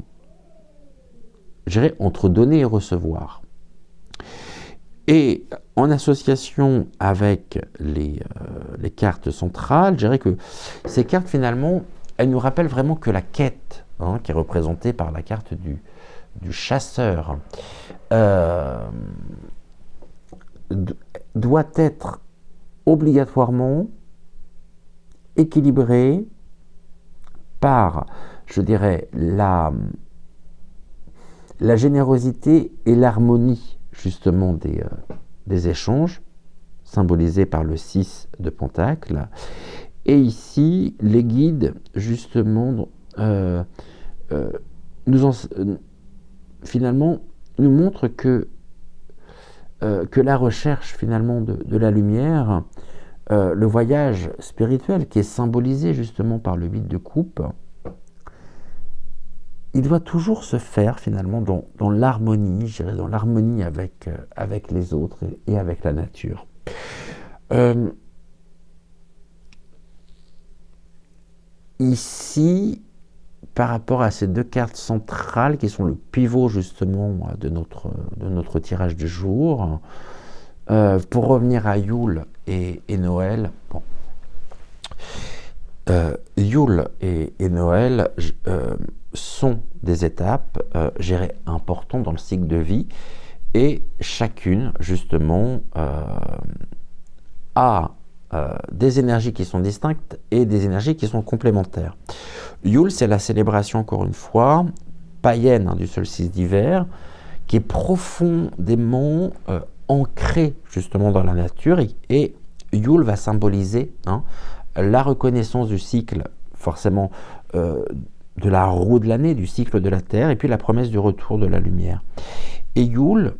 je dirais, entre donner et recevoir. Et en association avec les cartes centrales, je dirais que ces cartes, finalement, elles nous rappellent vraiment que la quête, qui est représentée par la carte du chasseur, doit être obligatoirement équilibrée par, je dirais, la générosité et l'harmonie justement des échanges, symbolisés par le 6 de Pentacle. Et ici, les guides, justement, finalement, nous montrent que la recherche, finalement, de la lumière, le voyage spirituel qui est symbolisé, justement, par le 8 de coupe, il doit toujours se faire, finalement, dans l'harmonie, je dirais, dans l'harmonie avec les autres et avec la nature. Ici, par rapport à ces deux cartes centrales qui sont le pivot justement de notre tirage du jour, pour revenir à Yule et Noël, bon. Yule et Noël sont des étapes, je dirais, importantes dans le cycle de vie, et chacune justement a des énergies qui sont distinctes et des énergies qui sont complémentaires. Yule, c'est la célébration, encore une fois, païenne du solstice d'hiver, qui est profondément ancrée justement dans la nature, et Yule va symboliser la reconnaissance du cycle, forcément, de la roue de l'année, du cycle de la Terre, et puis la promesse du retour de la lumière. Et Yule,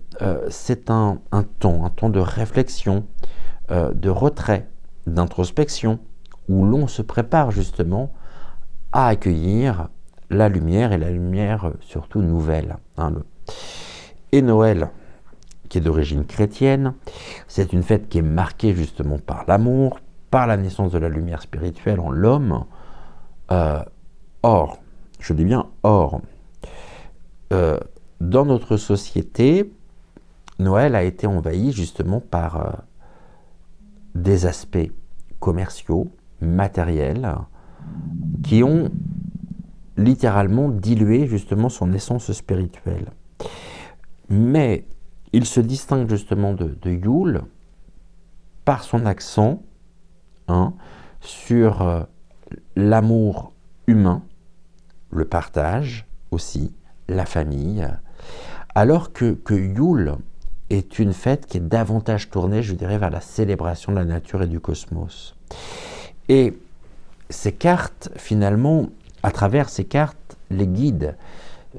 c'est un temps de réflexion, de retrait, d'introspection, où l'on se prépare justement à accueillir la lumière, et la lumière surtout nouvelle. Et Noël, qui est d'origine chrétienne, c'est une fête qui est marquée justement par l'amour, par la naissance de la lumière spirituelle en l'homme. Or, je dis bien or, dans notre société, Noël a été envahi justement par des aspects commerciaux, matériels, qui ont littéralement dilué justement son essence spirituelle. mais il se distingue justement de Yule par son accent hein, sur l'amour humain, le partage aussi, la famille, alors que Yule est une fête qui est davantage tournée, je dirais, vers la célébration de la nature et du cosmos. Et ces cartes, finalement, à travers ces cartes, les guides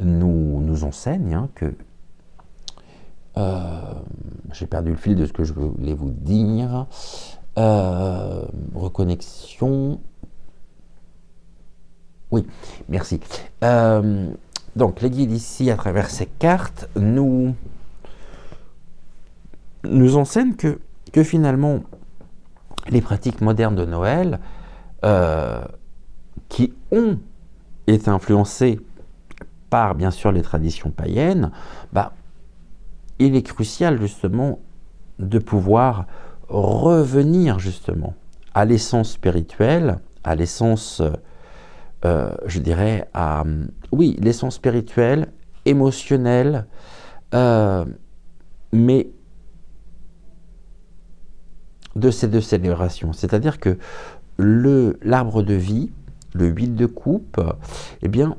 nous enseignent hein, que j'ai perdu le fil de ce que je voulais vous dire. Reconnexion. Oui, merci. Donc, les guides ici, à travers ces cartes, nous enseignent que finalement, les pratiques modernes de Noël, qui ont été influencées par, bien sûr, les traditions païennes, il est crucial, justement, de pouvoir revenir, justement, à l'essence spirituelle, à l'essence, je dirais, oui, l'essence spirituelle, émotionnelle, mais de ces deux célébrations. C'est-à-dire que l'arbre de vie, le 8 de coupe, eh bien,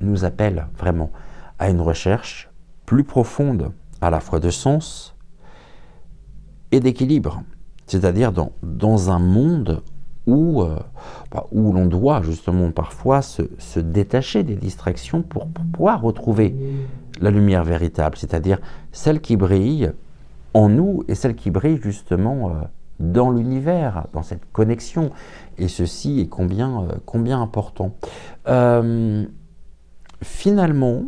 nous appelle vraiment à une recherche plus profonde, à la fois de sens et d'équilibre. C'est-à-dire dans un monde où l'on doit justement parfois se détacher des distractions pour pouvoir retrouver la lumière véritable, c'est-à-dire celle qui brille en nous et celle qui brille justement dans l'univers, dans cette connexion. Et ceci est combien important. Finalement,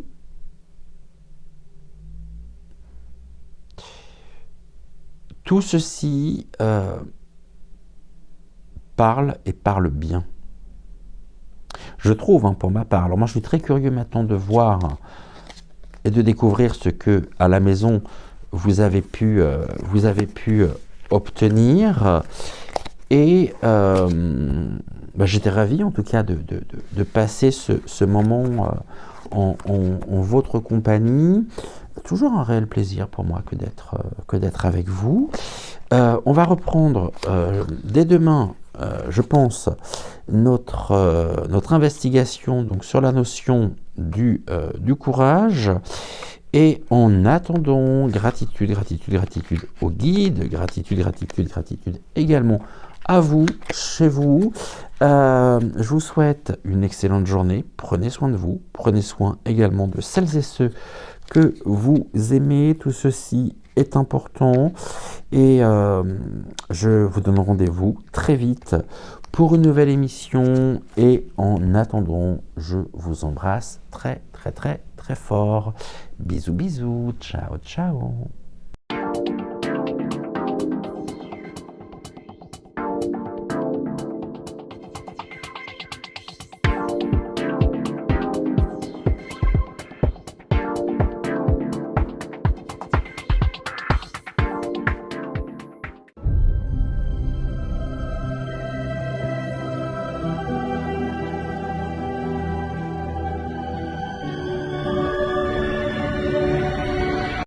tout ceci parle et parle bien. Je trouve, hein, pour ma part. Alors moi, je suis très curieux maintenant de voir et de découvrir ce que, à la maison, vous avez pu obtenir. Et j'étais ravi, en tout cas, de passer ce moment en votre compagnie. Toujours un réel plaisir pour moi que d'être avec vous. On va reprendre dès demain, je pense, notre investigation donc, sur la notion du courage. Et en attendant, gratitude au guide, gratitude également à vous, chez vous. Je vous souhaite une excellente journée. Prenez soin de vous. Prenez soin également de celles et ceux que vous aimez. Tout ceci est important. Et je vous donne rendez-vous très vite pour une nouvelle émission. Et en attendant, je vous embrasse très fort. Bisous, ciao.